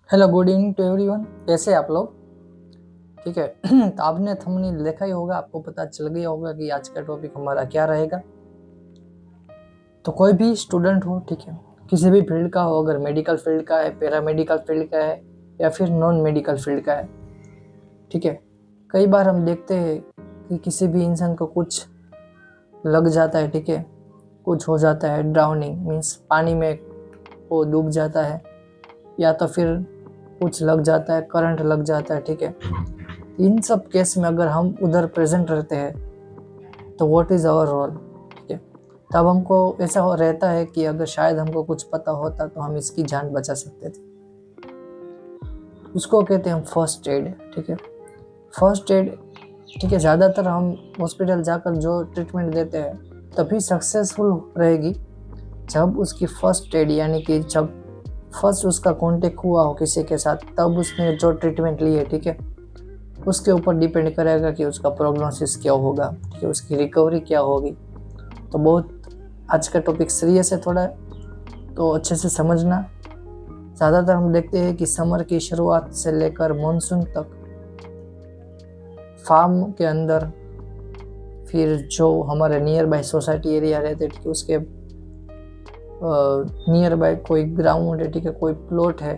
Hello, good evening to everyone. कैसे आप लोग? ठीक है। तो आपने थंबनेल देखा ही होगा, आपको पता चल गया होगा कि आज का टॉपिक हमारा क्या रहेगा। तो कोई भी स्टूडेंट हो, ठीक है, किसी भी फील्ड का हो, अगर मेडिकल फील्ड का है, पैरामेडिकल फील्ड का है या फिर नॉन मेडिकल फील्ड का है, ठीक है। कई बार हम देखते हैं कि किसी भी इंसान को कुछ लग जाता है, ठीक है, कुछ हो जाता है, ड्राउनिंग मीन्स पानी में वो डूब जाता है, या तो फिर कुछ लग जाता है, करंट लग जाता है, ठीक है। इन सब केस में अगर हम उधर प्रेजेंट रहते हैं तो व्हाट इज़ आवर रोल, ठीक है। तब हमको ऐसा रहता है कि अगर शायद हमको कुछ पता होता तो हम इसकी जान बचा सकते थे। उसको कहते हैं हम फर्स्ट एड, ठीक है। फर्स्ट एड, ठीक है, ज़्यादातर हम हॉस्पिटल जाकर जो ट्रीटमेंट देते हैं तभी सक्सेसफुल रहेगी जब उसकी फर्स्ट एड, यानी कि जब फर्स्ट उसका कांटेक्ट हुआ हो किसी के साथ, तब उसने जो ट्रीटमेंट ली है, ठीक है, उसके ऊपर डिपेंड करेगा कि उसका प्रोग्नोसिस क्या होगा, ठीक है, उसकी रिकवरी क्या होगी। तो बहुत आज का टॉपिक सीरियस है थोड़ा, तो अच्छे से समझना। ज़्यादातर हम देखते हैं कि समर की शुरुआत से लेकर मानसून तक फार्म के अंदर, फिर जो हमारे नियर बाय सोसाइटी एरिया रहते हैं, ठीक है, उसके नियर बाय कोई ग्राउंड है, ठीक है, कोई प्लॉट है,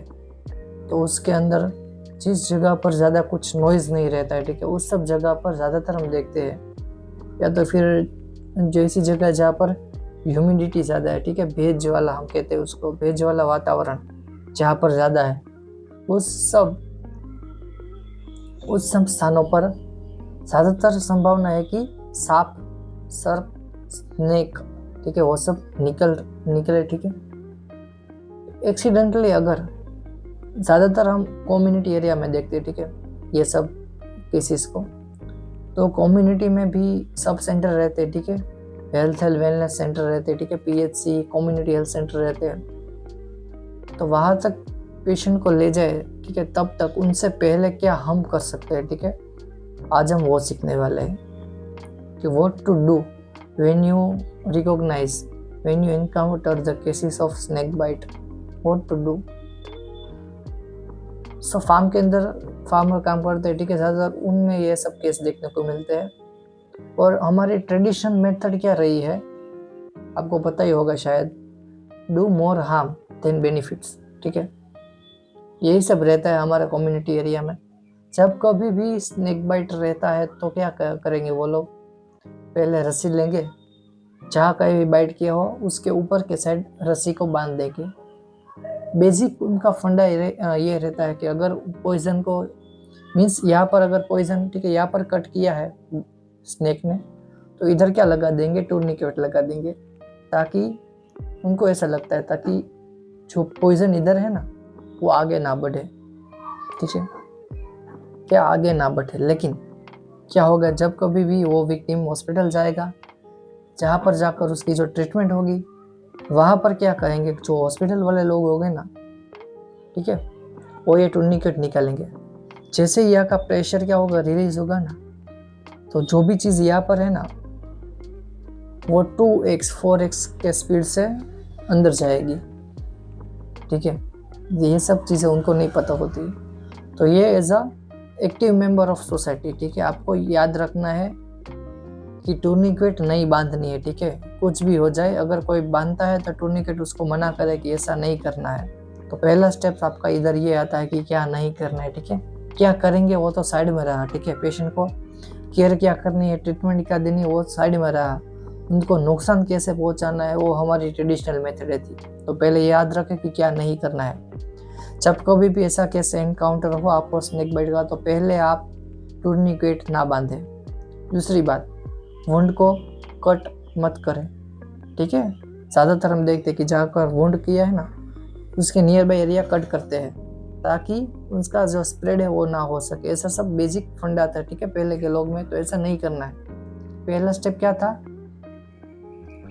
तो उसके अंदर जिस जगह पर ज़्यादा कुछ नॉइज़ नहीं रहता है, ठीक है, उस सब जगह पर ज़्यादातर हम देखते हैं। या तो फिर जो ऐसी जगह जहाँ पर ह्यूमिडिटी ज़्यादा है, ठीक है, भेज वाला हम कहते हैं उसको, भेज वाला वातावरण जहाँ पर ज़्यादा है, उस सब स्थानों पर ज़्यादातर संभावना है कि सांप, सर्प, स्नेक, ठीक है, वो सब निकले, ठीक है। एक्सीडेंटली अगर ज़्यादातर हम कम्युनिटी एरिया में देखते हैं, ठीक है, ये सब केसेस को, तो कम्युनिटी में भी सब सेंटर रहते हैं, ठीक है, हेल्थ वेलनेस सेंटर रहते हैं, ठीक है, पीएचसी, कम्युनिटी हेल्थ सेंटर रहते हैं। तो वहाँ तक पेशेंट को ले जाए, ठीक है, तब तक उनसे पहले क्या हम कर सकते हैं, ठीक है, आज हम वो सीखने वाले हैं कि what to do when you recognise, when you encounter the cases of snake bite, what to do. So farm के अंदर फार्मर काम करते हैं, ठीक है, ज़्यादातर उनमें ये सब केस देखने को मिलते हैं। और हमारी ट्रेडिशनल मेथड क्या रही है, आपको पता ही होगा शायद, do more harm then benefits, ठीक है, यही सब रहता है हमारे कम्युनिटी एरिया में। जब कभी भी स्नेक बाइट रहता है तो क्या करेंगे वो लोग, पहले रस्सी लेंगे, जहाँ कहीं भी बाइट किया हो उसके ऊपर के साइड रस्सी को बांध देंगे। बेसिक उनका फंडा ये रहता है कि अगर पॉइजन को, मीन्स यहाँ पर अगर पॉइजन, ठीक है, यहाँ पर कट किया है स्नेक ने, तो इधर क्या लगा देंगे, टूर्निकेट लगा देंगे, ताकि उनको ऐसा लगता है ताकि जो पॉइजन इधर है ना वो आगे ना बढ़े, ठीक है, क्या आगे ना बढ़े। लेकिन क्या होगा, जब कभी भी वो विक्टिम हॉस्पिटल जाएगा, जहाँ पर जाकर उसकी जो ट्रीटमेंट होगी, वहाँ पर क्या करेंगे जो हॉस्पिटल वाले लोग होंगे ना, ठीक है, वो ये टूर्निकेट निकालेंगे। जैसे ही यहाँ का प्रेशर क्या होगा, रिलीज होगा ना, तो जो भी चीज़ यहाँ पर है ना वो 2x 4x के स्पीड से अंदर जाएगी, ठीक है। ये सब चीज़ें उनको नहीं पता होती। तो ये as a active member of society, ठीक है, आपको याद रखना है कि टूर्निकेट नहीं बांधनी है, ठीक है। कुछ भी हो जाए, अगर कोई बांधता है तो टूर्निकेट उसको मना करे कि ऐसा नहीं करना है। तो पहला स्टेप आपका इधर ये आता है कि क्या नहीं करना है, ठीक है। क्या करेंगे वो तो साइड में रहा, ठीक है, पेशेंट को केयर क्या करनी है, ट्रीटमेंट क्या देनी है वो साइड में रहा, उनको नुकसान कैसे पहुंचाना है वो हमारी ट्रेडिशनल मेथड थी। तो पहले याद रखें कि क्या नहीं करना है। जब कभी भी ऐसा कैसे एनकाउंटर हो आपको स्नेक बाइट का, तो पहले आप टूर्निकेट ना बांधें। दूसरी बात, वुंड को कट मत करें, ठीक है। ज़्यादातर हम देखते हैं कि जहाँ पर वुंड किया है ना उसके नियर बाई एरिया कट करते हैं ताकि उसका जो स्प्रेड है वो ना हो सके। ऐसा सब बेसिक फंडा था, ठीक है, पहले के लोग में। तो ऐसा नहीं करना है। पहला स्टेप क्या था,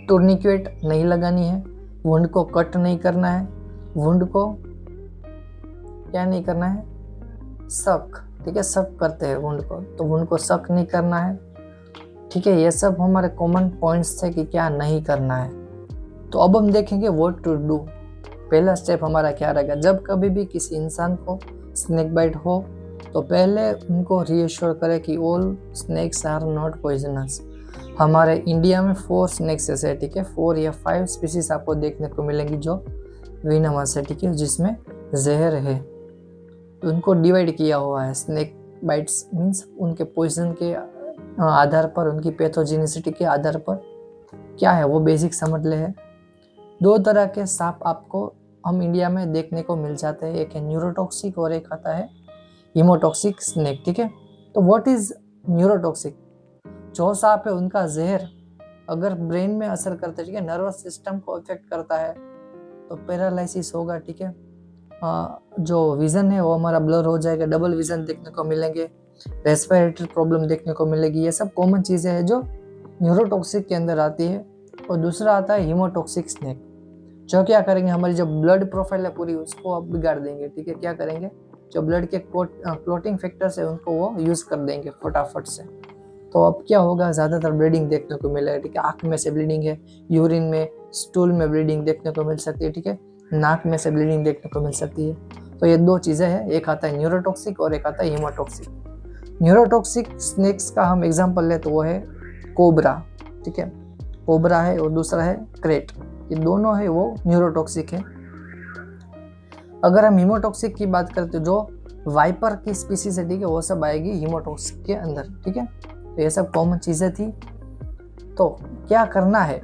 टूर्निकेट नहीं लगानी है, वुंड को कट नहीं करना है, वुंड को क्या नहीं करना है, सक, ठीक है, सक करते हैं वुंड को, तो वुंड को सक नहीं करना है, ठीक है। ये सब हमारे कॉमन पॉइंट्स थे कि क्या नहीं करना है। तो अब हम देखेंगे व्हाट टू डू। पहला स्टेप हमारा क्या रहेगा, जब कभी भी किसी इंसान को स्नेक बाइट हो तो पहले उनको रीएश्योर करें कि all snakes are not poisonous. हमारे इंडिया में 4 स्नेक्स ऐसे है, ठीक है, 4 या 5 स्पीसीज आपको देखने को मिलेंगी जो विनमस है, ठीक है, जिसमें जहर है। तो उनको डिवाइड किया हुआ है, स्नेक बाइट्स मीन्स उनके पॉइजन के आधार पर, उनकी पैथोजेनिसिटी के आधार पर क्या है वो बेसिक समझ ले है। 2 तरह के सांप आपको हम इंडिया में देखने को मिल जाते हैं, एक है न्यूरोटॉक्सिक और एक आता है हीमोटॉक्सिक स्नेक, ठीक है। तो व्हाट इज न्यूरोटॉक्सिक? जो सांप है उनका जहर अगर ब्रेन में असर करता है, ठीक है, नर्वस सिस्टम को इफेक्ट करता है तो पैरालिसिस होगा, ठीक है। जो विजन है वो हमारा ब्लर हो जाएगा, डबल विजन देखने को मिलेंगे, रेस्पिरेटरी प्रॉब्लम देखने को मिलेगी। ये सब कॉमन चीज़ें हैं जो न्यूरोटॉक्सिक के अंदर आती है। और दूसरा आता है हीमोटॉक्सिक स्नेक, जो क्या करेंगे, हमारी जो ब्लड प्रोफाइल है पूरी उसको आप बिगाड़ देंगे, ठीक है। क्या करेंगे, जो ब्लड के क्लॉटिंग फैक्टर्स है उनको वो यूज़ कर देंगे फटाफट से। तो अब क्या होगा, ज़्यादातर ब्लीडिंग देखने को मिलेगा, ठीक है। आँख में से ब्लीडिंग है, यूरिन में, स्टूल में ब्लीडिंग देखने को मिल सकती है, ठीक है, नाक में से ब्लीडिंग देखने को मिल सकती है। तो ये 2 चीज़ें हैं, एक आता है न्यूरोटॉक्सिक और एक आता है हीमोटॉक्सिक। न्यूरोटॉक्सिक स्नेक्स का हम एग्जांपल ले तो वो है कोबरा, ठीक है, कोबरा है, और दूसरा है क्रेट। ये दोनों है वो न्यूरोटॉक्सिक है। अगर हम हीमोटॉक्सिक की बात करें तो जो वाइपर की स्पीसीज है, ठीक है, वो सब आएगी हीमोटॉक्सिक के अंदर, ठीक है। तो ये सब कॉमन चीज़ें थी। तो क्या करना है,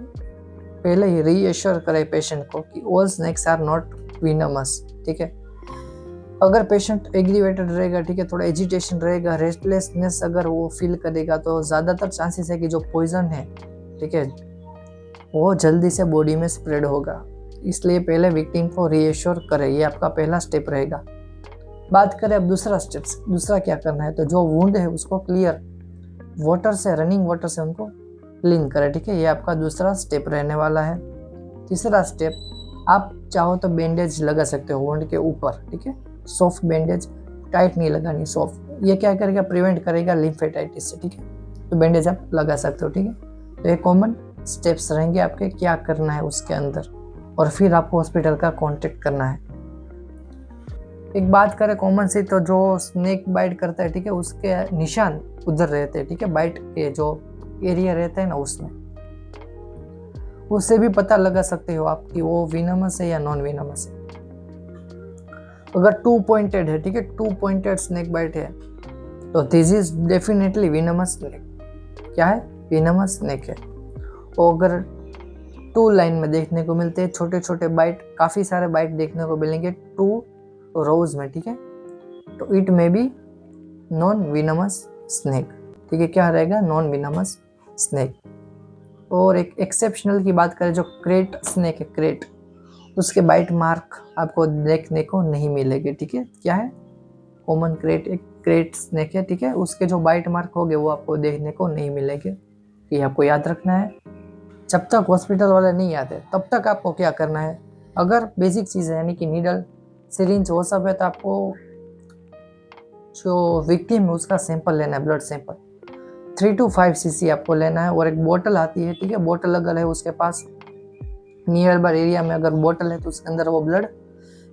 पहले ही रीएश्योर करें पेशेंट को कि ऑल स्नेक्स आर नॉट विनमस, ठीक है। अगर पेशेंट एग्रीवेटेड रहेगा, ठीक है, थोड़ा एजिटेशन रहेगा, रेस्टलेसनेस अगर वो फील करेगा तो ज़्यादातर चांसेस है कि जो पॉइजन है, ठीक है, वो जल्दी से बॉडी में स्प्रेड होगा। इसलिए पहले विक्टिम को रीएश्योर करें, ये आपका पहला स्टेप रहेगा। बात करें अब दूसरा स्टेप्स, दूसरा क्या करना है, तो जो वुंड है उसको क्लियर वाटर से, रनिंग वाटर से उनको क्लीन करें, ठीक है, ये आपका दूसरा स्टेप रहने वाला है। तीसरा स्टेप, आप चाहो तो बैंडेज लगा सकते हो वुंड के ऊपर, ठीक है, सॉफ्ट बैंडेज, टाइट नहीं लगानी, सॉफ्ट। ये क्या करेगा, प्रिवेंट करेगा लिम्फेटाइटिस से, ठीक है। तो बैंडेज आप लगा सकते हो, ठीक है। तो ये कॉमन स्टेप्स रहेंगे आपके, क्या करना है उसके अंदर, और फिर आपको हॉस्पिटल का कांटेक्ट करना है। एक बात करें कॉमन सी, तो जो स्नेक बाइट करता है, ठीक है, उसके निशान उधर रहते हैं, ठीक है, बाइट के जो एरिया रहता है ना उसमें, उससे भी पता लगा सकते हो आप कि वो विनमस है या नॉन विनमस है। अगर 2 पॉइंटेड है, ठीक है, 2 पॉइंटेड स्नेक बाइट है तो दिस इज डेफिनेटली विनमस स्नेक। क्या है, विनमस स्नेक है। और अगर 2 लाइन में देखने को मिलते हैं, छोटे छोटे बाइट, काफ़ी सारे बाइट देखने को मिलेंगे 2 रोज में, ठीक है, तो it may be non venomous snake, ठीक है। क्या रहेगा, नॉन विनमस स्नेक। और एक एक्सेप्शनल की बात करें, जो क्रेट स्नेक है, क्रेट, उसके बाइट मार्क आपको देखने को नहीं मिलेंगे, ठीक है। क्या है, कॉमन क्रेट, एक क्रेट स्नेक है, ठीक है, उसके जो बाइट मार्क होंगे वो आपको देखने को नहीं मिलेंगे। ये आपको याद रखना है। जब तक हॉस्पिटल वाले नहीं आते तब तक आपको क्या करना है, अगर बेसिक चीज़ है यानी कि नीडल, सिरिंज, वो सब है, तो आपको जो विक्टिम है उसका सैंपल लेना है, ब्लड सैंपल 3 to 5 cc आपको लेना है। और एक बोतल आती है, ठीक है, बोतल अगर है उसके पास नियर बाय एरिया में अगर बोतल है तो उसके अंदर वो ब्लड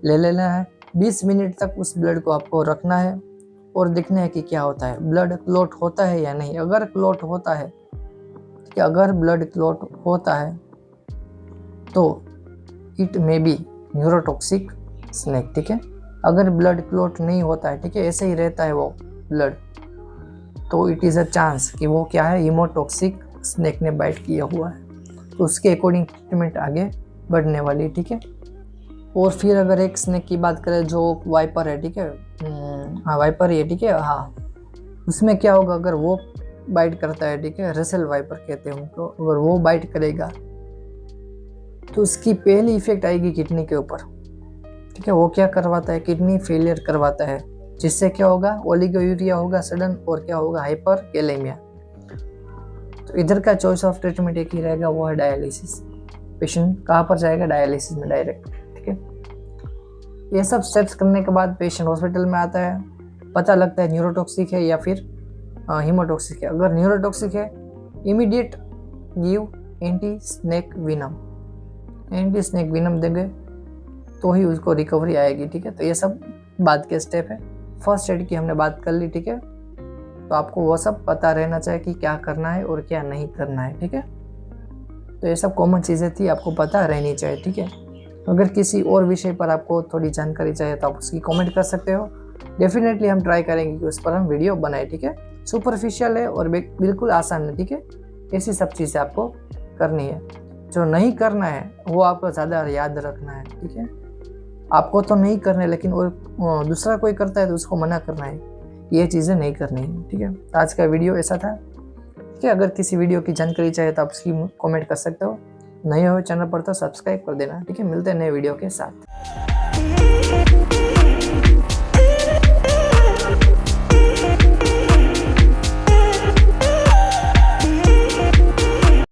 ले लेना है। 20 मिनट तक उस ब्लड को आपको रखना है और देखना है कि क्या होता है, ब्लड क्लॉट होता है या नहीं। अगर क्लॉट होता है, ठीक है, अगर ब्लड क्लॉट होता है तो it may B neurotoxic snake, ठीक है। अगर ब्लड क्लॉट नहीं होता है, ठीक है, ऐसे ही रहता है वो ब्लड, तो इट इज़ अ चांस कि वो क्या है, हीमोटॉक्सिक स्नेक ने बाइट किया हुआ है। तो उसके अकॉर्डिंग ट्रीटमेंट आगे बढ़ने वाली है, ठीक है। और फिर अगर एक स्नेक की बात करें जो वाइपर है, ठीक है, हाँ वाइपर ही है, ठीक है, हाँ, उसमें क्या होगा, अगर वो बाइट करता है, ठीक है, रसेल वाइपर कहते हैं उनको, अगर वो बाइट करेगा तो उसकी पहली इफेक्ट आएगी किडनी के ऊपर, ठीक है। वो क्या करवाता है, किडनी फेलियर करवाता है, जिससे क्या होगा, ओलिगोयूरिया होगा सडन, और क्या होगा, हाइपर कैलेमिया। तो इधर का चॉइस ऑफ ट्रीटमेंट एक ही रहेगा, वो है डायलिसिस। पेशेंट कहाँ पर जाएगा, डायलिसिस में डायरेक्ट, ठीक है। ये सब स्टेप्स करने के बाद पेशेंट हॉस्पिटल में आता है, पता लगता है न्यूरोटॉक्सिक है या फिर हीमोटॉक्सिक है। अगर न्यूरोटॉक्सिक है, immediate give anti snake venom, anti snake venom देंगे तो ही उसको रिकवरी आएगी, ठीक है। तो ये सब बाद के स्टेप है। फर्स्ट एड की हमने बात कर ली, ठीक है। तो आपको वो सब पता रहना चाहिए कि क्या करना है और क्या नहीं करना है, ठीक है। तो ये सब कॉमन चीज़ें थी, आपको पता रहनी चाहिए, ठीक है। अगर किसी और विषय पर आपको थोड़ी जानकारी चाहिए तो आप उसकी कमेंट कर सकते हो। डेफिनेटली हम ट्राई करेंगे कि उस पर हम वीडियो बनाए, ठीक है। सुपरफिशियल है और बिल्कुल आसान है, ठीक है। ऐसी सब चीज़ें आपको करनी है। जो नहीं करना है वो आपको ज़्यादा याद रखना है, ठीक है। आपको तो नहीं करना है, लेकिन और दूसरा कोई करता है तो उसको मना करना है, ये चीज़ें नहीं करनी है, ठीक है। आज का वीडियो ऐसा था, ठीक है। अगर किसी वीडियो की जानकारी चाहिए तो आप उसकी कमेंट कर सकते हो। नए हो चैनल पर तो सब्सक्राइब कर देना, ठीक है। मिलते हैं नए वीडियो के साथ।